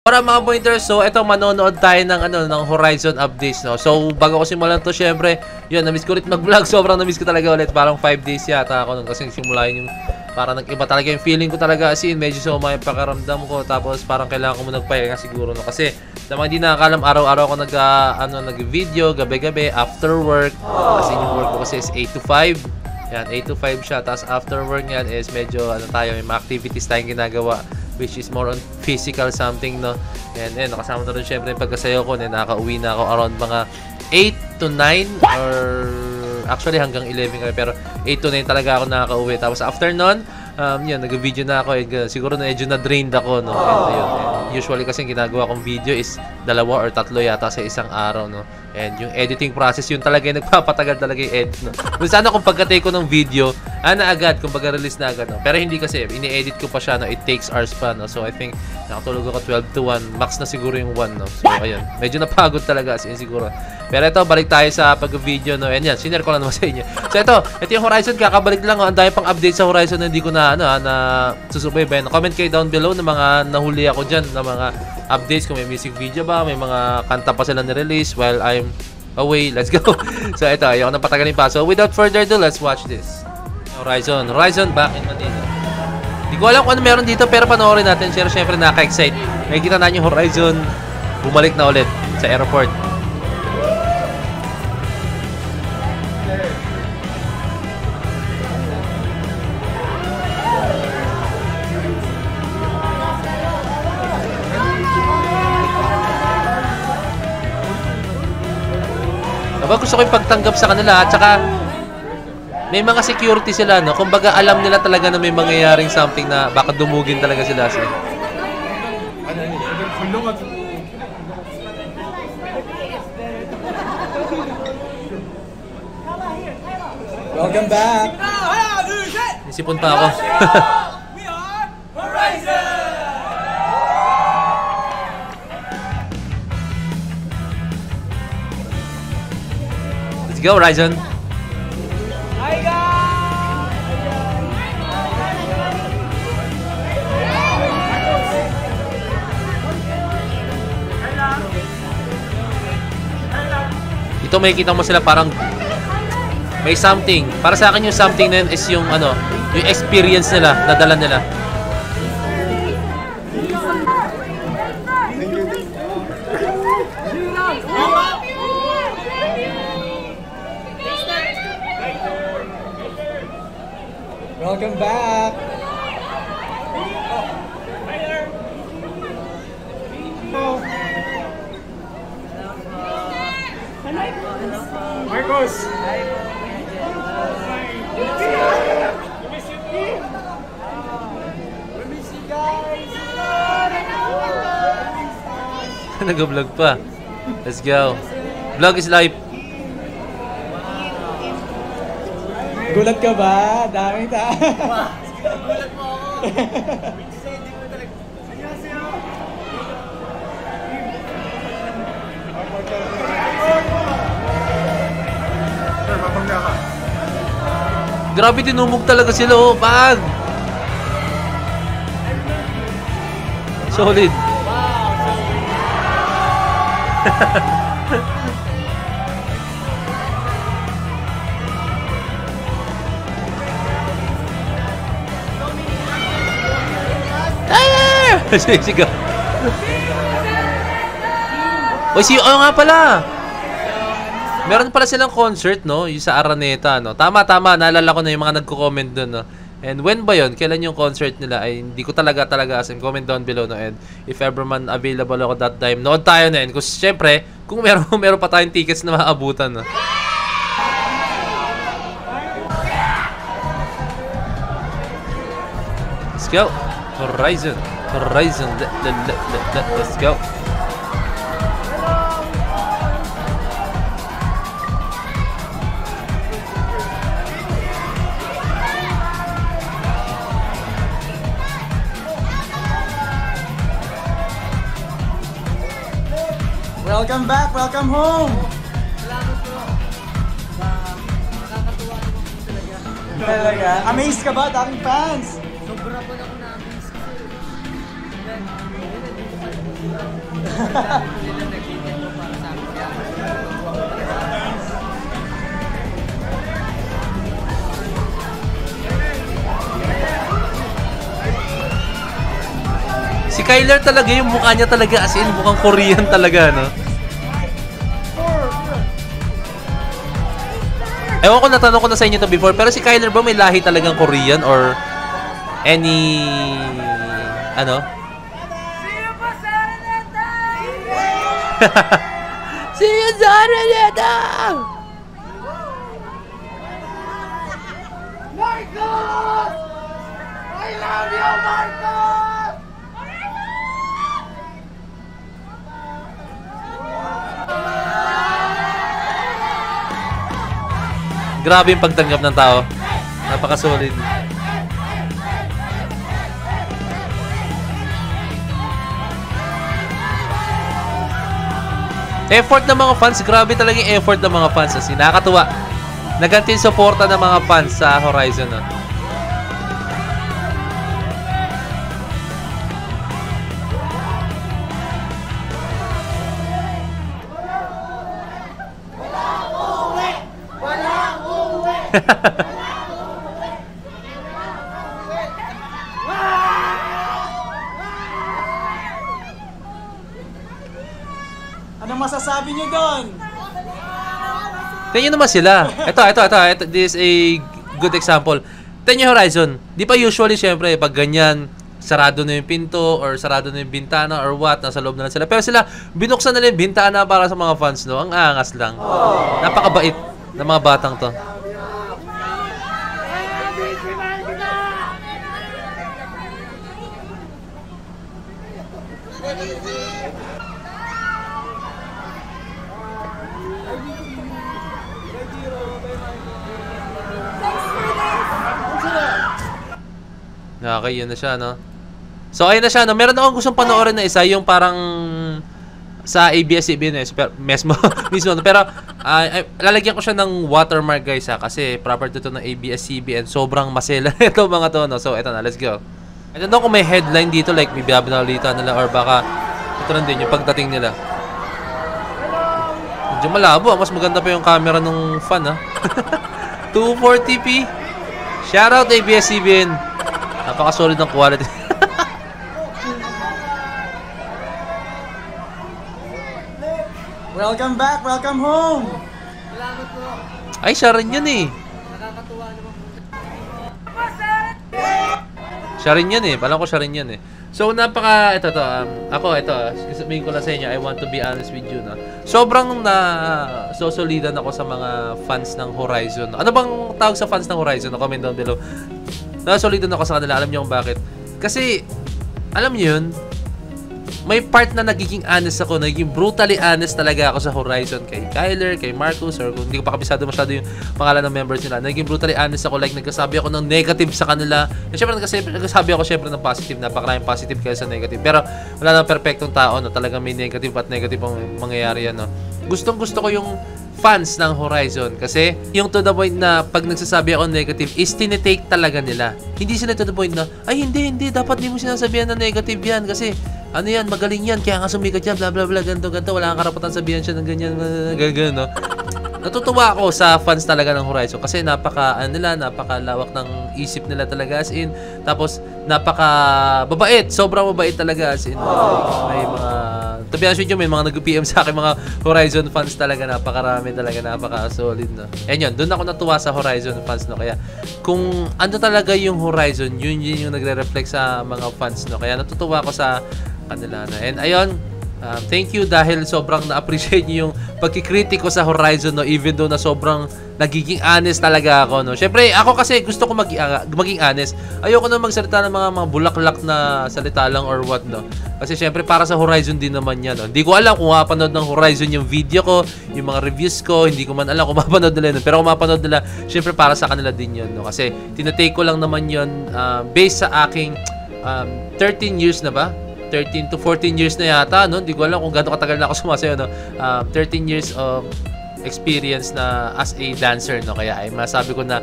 para mga pointers, so eto manonood tayo ng Horizon updates, no. So bago ko simulan to, syempre, yun, na-miss ko ulit mag-vlog. Sobrang na-miss ko talaga ulit. Parang 5 days yata ako nun kasi simulahin yung parang nag-iba talaga yung feeling ko talaga, as in medyo sumay pakiramdam ko, tapos parang kailangan ko muna magpahinga siguro, no. Kasi sa mga hindi nakakalam, araw-araw ako nag-video, gabi-gabi after work. Kasi yung work ko kasi is 8 to 5. Yan, 8 to 5 siya. Tapos after work yan is medyo tayo, may mga activities tayong ginagawa, which is more on physical something, no. And nakasama na rin syempre yung pagkasayo ko. And nakauwi na ako around mga 8 to 9 or actually hanggang 11 kami, pero 8 to 9 talaga ako nakakauwi. Tapos after nun, yun, nag-video na ako. Siguro na medyo na-drained ako, no. And yun, usually kasi ginagawa kong video is 2 or 3 yata sa isang araw, no. And yung editing process, yun talaga yung nagpapatagal talaga yung edit, no. Sana kung pagka-take ko ng video, na agad, kung pagka-release na agad, no. Pero hindi kasi, ini-edit ko pa siya, no. It takes hours pa, no. So I think, nakatulog ako 12 to 1. Max na siguro yung 1, no. So ayun, medyo napagod talaga as in siguro. Pero ito, balik tayo sa pag-video, no. And yan, sinare ko lang naman sa inyo. So ito yung Horizon, kakabalik lang, ang dami pang update sa Horizon na hindi ko na susubaybayan. Comment kayo down below ng mga nahuli ako dyan, ng mga updates, kung may music video ba, may mga kanta pa sila ni-release while I'm away. Let's go. So ito, ayoko nang patagalin pa. So without further ado, let's watch this. Horizon back in Manila. Hindi ko alam kung ano meron dito, pero panoorin natin. Siyempre nakaka-excite. Nakikita na yung Horizon bumalik na ulit sa airport. Gusto ko yung pagtanggap sa kanila, at saka may mga security sila, no. Kumbaga alam nila talaga na may mangyayaring something na baka dumugin talaga sila. Welcome back. Isipon pa ako. Let's go, Horizon. Hi guys. Ito makikita mo sila parang may something. Para sa akin yung something na yun is yung yung experience nila, nadala nila. Welcome back. Marcos. Nag-vlog pa. Let's go. Vlog is live. Gulat ka ba? Daming tao. Gulat mo ako. Grabe, tinumog talaga sila, oh. Pag! Solid. Sigaw. Oo nga pala. Meron pala silang concert, no? Yung sa Araneta, no? Tama. Naalala ko na yung mga nagko-comment doon, no? And when ba yun? Kailan yung concert nila? Ay, hindi ko talaga as in, comment down below, no? And if ever man available ako that time, nood tayo na yun. Kasi syempre, kung meron pa tayong tickets na maabutan, no? Let's go. Horizon. Let's go. Welcome back, welcome home. Salamat po. Nakakatuwa naman po talaga. Talaga? Amazed ka ba? Daming fans. Sobra po ako na-amaze kasi. Sila nag-video ko para sa akin. Kaya natutuwa ko talaga. Si Kyler talaga, yung mukha niya talaga as in mukhang Korean talaga, no? Ewan ko, natanong ko na sa inyo to before, pero si Kyler ba may lahi talagang Korean or any, ano? See you sa Araneta! Marcos! I love you, Marcos! Grabe yung pagtanggap ng tao. Napaka-solid. Effort ng mga fans. Grabe talaga yung effort ng mga fans. Kasi nakakatuwa. Naganti yung suporta ng mga fans sa Horizon. No? Anong masasabi niyo doon? Tingnan naman sila. Ito. This is a good example. Tingnan yung Horizon. Di pa usually, syempre, pag ganyan, sarado na yung pinto or sarado na yung bintana or what, nasa loob na lang sila. Pero sila, binuksan nila yung bintana para sa mga fans, no? Ang angas lang. Napakabait ng mga batang to. Okay, yun na siya, no? So, ayun na siya, no? Meron akong gustong panoorin na isa, yung parang sa ABS-CBN, mismo, no? Pero, lalagyan ko siya ng watermark, guys, ha? Kasi proper to ng ABS-CBN. Sobrang masela ito, mga to, no? So, eto na, let's go. I don't know kung may headline dito, like, may binabalita nila, or baka, ito rin din, yung pagdating nila. Medyo malabo, mas maganda pa yung camera ng fan, ha? 240p. Shoutout ABS-CBN. Napaka-solid ng quality. Welcome back, welcome home! Salamat po. Ay, siya rin yun eh. Nakakatuwa naman po. Siya rin yan eh. Alam ko siya rin yan eh. So, napaka, ito, sabihin ko lang sa inyo, I want to be honest with you, no? Sobrang solidan ako sa mga fans ng Horizon. Ano bang tawag sa fans ng Horizon? Comment down below. Solidan ako sa kanila. Alam niyo kung bakit? Kasi, alam niyo yun, may part na nagiging honest ako, nagiging brutally honest talaga ako sa Horizon kay Kyler, kay Marcus, or kung hindi ko pa kabisado masyado yung pangalan ng members nila. Nagiging brutally honest ako, like nagkasabi ako ng negative sa kanila. Siyempre nagkasabi ako syempre ng positive, napakaraming positive kaysa negative. Pero wala nang perfectong tao na talagang may negative at negative ang mangyayari yan, no. Gustong gusto ko yung fans ng Horizon kasi yung to the point na pag nagsasabi ako negative is tinitake talaga nila. Hindi sila to the point na ay hindi dapat di mo sinasabihan na negative yan kasi ano yan, magaling yan, kaya nga sumikat yan, bla bla bla, ganito, wala kang karapatan sabihan siya ng ganyan, ganyan, no? Natutuwa ako sa fans talaga ng Horizon kasi napakalawak ng isip nila talaga as in, tapos napaka-babait, sobrang mabait talaga as in. May mga, to be honest with you, may mga nag-PM sa akin, mga Horizon fans talaga, napakarami talaga, napaka-solid, no? Yan, doon ako natuwa sa Horizon fans, no? Kaya, kung ano talaga yung Horizon, yun yung nagre-reflect sa mga fans, no? Kaya natutuwa ako sa kanila na. And ayun, thank you dahil sobrang na-appreciate niyo yung pagkikritiko sa Horizon, no, even though na sobrang nagiging honest talaga ako, no. Syempre, ako kasi gusto ko maging honest. Ayoko na magsalita ng mga bulaklak na salita lang or what, no. Kasi syempre para sa Horizon din naman yan, no. Hindi ko alam kung mapanood ng Horizon yung video ko, yung mga reviews ko, hindi ko man alam kung mapanood nila yun. Pero kung mapanood nila, syempre para sa kanila din yun, no. Kasi tinatake ko lang naman yun based sa aking 13 years na ba? 13 to 14 years na yata, no? Hindi ko alam kung gaano katagal na ako sumasayaw, no? 13 years of experience na as a dancer, no? Kaya ay masabi ko na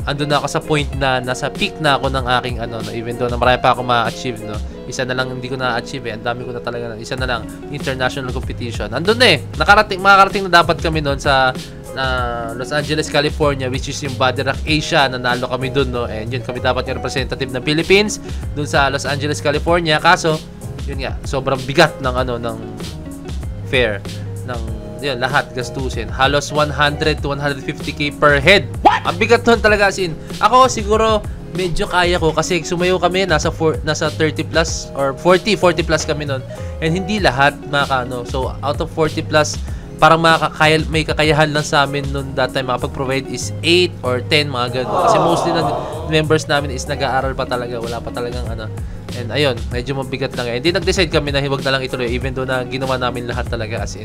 andun na ako sa point na nasa peak na ako ng aking no? Even though na marami pa ako ma-achieve, no? isa na lang hindi ko na-achieve Ang dami ko na talaga isa na lang international competition. Andun na makakarating na dapat kami noon sa Los Angeles, California, which is yung Body Rock Asia. Nanalo kami doon, no? And yun, kami dapat yung representative ng Philippines doon sa Los Angeles, California. Kaso, yun nga, sobrang bigat ng ng fare ng yun, lahat gastusin. Halos 100 to 150k per head. Ang bigat doon talaga, as in. Ako siguro medyo kaya ko kasi sumayo kami nasa 30 plus or 40 plus kami noon. And hindi lahat makakano. So out of 40 plus parang may kakayahan lang sa amin noon that time makapag-provide is 8 or 10 mga ganun. Kasi mostly ng members namin is nag-aaral pa talaga, wala pa talagang And ayun, medyo mabigat lang. Hindi nag-decide kami na huwag na lang ituloy even though na ginawa namin lahat talaga as in.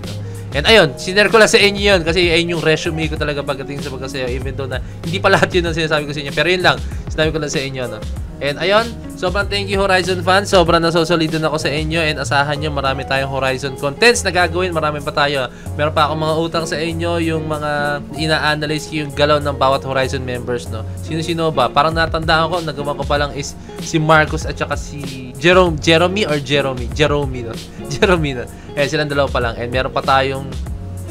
And ayun, sinare ko lang sa inyo yun kasi ayun yung resume ko talaga pagdating sa pagkasayaw even though na hindi pa lahat yun ang sinasabi ko sa inyo. Pero yun lang, sinabi ko lang sa inyo, no? And ayun, sobrang thank you Horizon fans. Sobrang nasosolidan ako sa inyo and asahan nyo marami tayong Horizon contents na gagawin. Marami pa tayo. Meron pa akong mga utang sa inyo, yung mga ina-analyze ko yung galaw ng bawat Horizon members, no? Sino-sino ba? Parang natandaan ko, nagawa ko pa lang is si Marcos at saka si Jeremy, no? Jeremy, no? Eh, silang dalawa pa lang. And meron pa tayong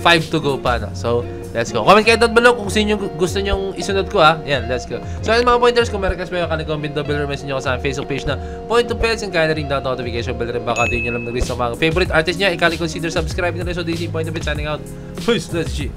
5 to go pa, no? So, let's go. Comment kayo down below kung sino gusto nyong isunod ko, ha? Yan, let's go. So, ayun mga pointers, kung meron kasi kayo, comment double or message nyo ko sa Facebook page na Point to Pets and kaya na ring down notification bell rin baka din nyo lang nag-list ng mga favorite artist niya. Ikali consider subscribe na rin. So, this is Point to Pets signing out. Peace, let's G.